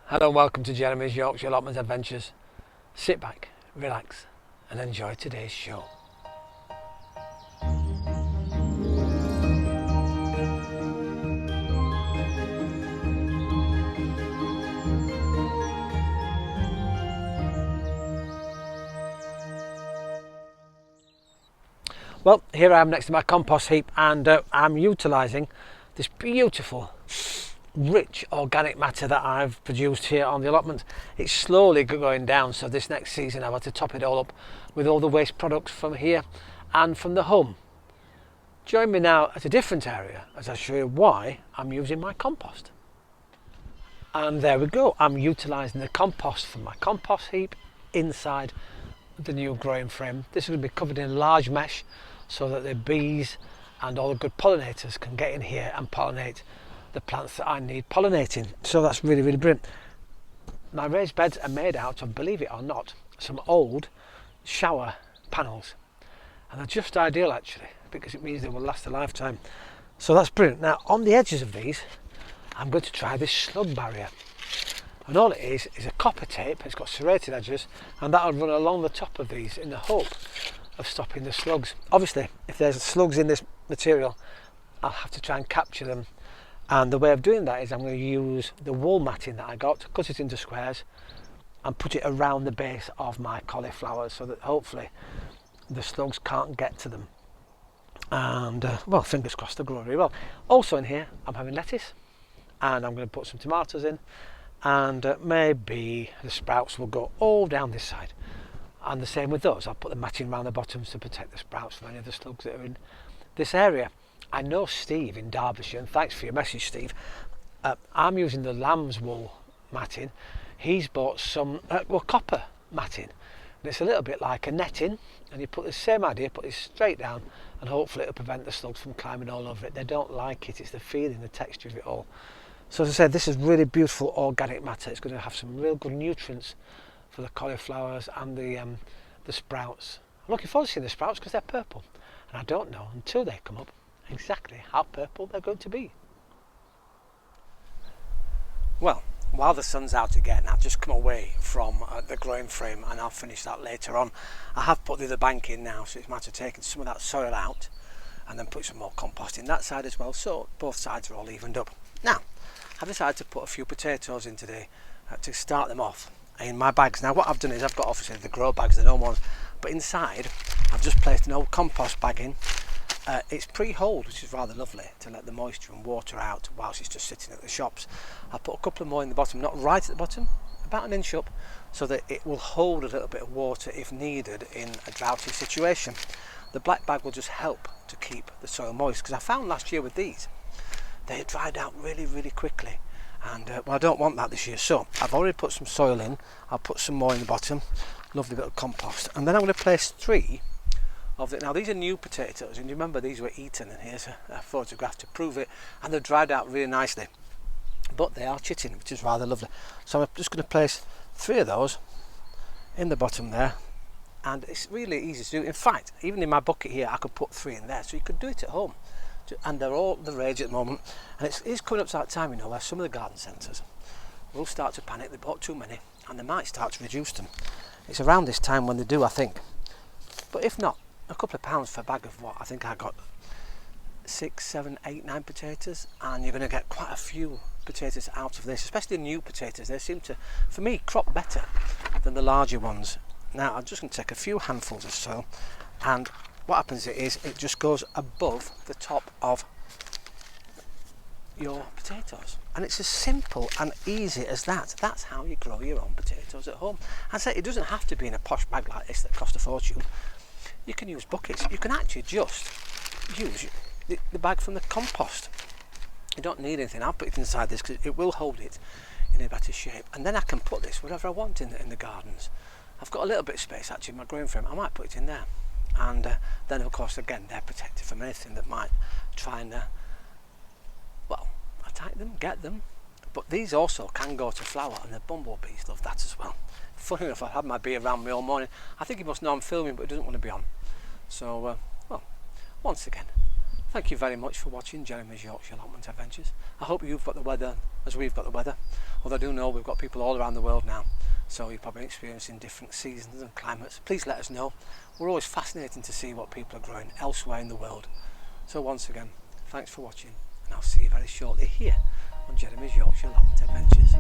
Hello and welcome to Jeremy's Yorkshire Allotment Adventures. Sit back, relax and enjoy today's show. Well, here I am next to my compost heap and I'm utilising this beautiful rich organic matter that I've produced here on the allotment. It's slowly going down, so this next season I've had to top it all up with all the waste products from here and from the home. Join me now at a different area as I show you why I'm using my compost. And there we go, I'm utilising the compost from my compost heap inside the new growing frame. This is going to be covered in large mesh so that the bees and all the good pollinators can get in here and pollinate the plants that I need pollinating. So that's really brilliant. My raised beds are made out of, believe it or not, some old shower panels, and they're just ideal actually because it means they will last a lifetime. So that's brilliant. Now on the edges of these I'm going to try this slug barrier, and all it is a copper tape. It's got serrated edges and that'll run along the top of these in the hope of stopping the slugs. Obviously if there's slugs in this material I'll have to try and capture them, and the way of doing that is I'm going to use the wool matting that I got, cut it into squares and put it around the base of my cauliflowers so that hopefully the slugs can't get to them, and well, fingers crossed they'll grow really well. Also in here I'm having lettuce and I'm going to put some tomatoes in, and maybe the sprouts will go all down this side, and the same with those. I'll put the matting around the bottoms to protect the sprouts from any of the slugs that are in this area. I know Steve in Derbyshire, and thanks for your message, Steve. I'm using the lamb's wool matting. He's bought some copper matting, and it's a little bit like a netting, and you put the same idea, put it straight down, and hopefully it'll prevent the slugs from climbing all over it. They don't like it, it's the feeling, the texture of it all. So as I said, this is really beautiful organic matter. It's going to have some real good nutrients for the cauliflowers and the sprouts. I'm looking forward to seeing the sprouts because they're purple, and I don't know until they come up exactly how purple they're going to be. Well, while the sun's out again, I've just come away from the growing frame, and I'll finish that later on. I have put the other bank in now, so it's a matter of taking some of that soil out and then put some more compost in that side as well, so both sides are all evened up. Now I've decided to put a few potatoes in today to start them off in my bags. Now what I've done is I've got obviously the grow bags, the normal ones, but inside I've just placed an old compost bag in. It's pre-holed, which is rather lovely to let the moisture and water out whilst it's just sitting at the shops. I'll put a couple more in the bottom, not right at the bottom, about an inch up, so that it will hold a little bit of water if needed in a droughty situation. The black bag will just help to keep the soil moist, because I found last year with these they dried out really quickly, and well, I don't want that this year. So I've already put some soil in. I'll put some more in the bottom, lovely bit of compost, and then I'm going to place 3 of it. Now these are new potatoes, and you remember these were eaten, and here's a photograph to prove it, and they've dried out really nicely, but they are chitting, which is rather lovely. So I'm just going to place 3 of those in the bottom there, and it's really easy to do. In fact, even in my bucket here I could put 3 in there, so you could do it at home, and they're all the rage at the moment. And it's coming up to that time, you know, where some of the garden centres will start to panic. They bought too many and they might start to reduce them. It's around this time when they do, I think. But if not, a couple of pounds for a bag of what I think I got 6, 7, 8, 9 potatoes, and you're going to get quite a few potatoes out of this, especially new potatoes. They seem to, for me, crop better than the larger ones. Now I'm just going to take a few handfuls of soil, and what happens is it just goes above the top of your potatoes, and it's as simple and easy as that. That's how you grow your own potatoes at home. I say it doesn't have to be in a posh bag like this that cost a fortune. You can use buckets. You can actually just use the bag from the compost. You don't need anything. I'll put it inside this because it will hold it in a better shape, and then I can put this wherever I want in the gardens. I've got a little bit of space actually in my growing frame. I might put it in there, and then of course again they're protected from anything that might try and well, attack them, get them. But these also can go to flower, and the bumblebees love that as well. Funny enough, I've had my bee around me all morning. I think he must know I'm filming, but he doesn't want to be on. So well, once again, Thank you very much for watching Jeremy's Yorkshire Allotment Adventures. I hope you've got the weather as we've got the weather. Although I do know we've got people all around the world now, so you're probably experiencing different seasons and climates. Please let us know. We're always fascinating to see what people are growing elsewhere in the world. So once again, thanks for watching, and I'll see you very shortly here on Jeremy's Yorkshire Allotment Adventures.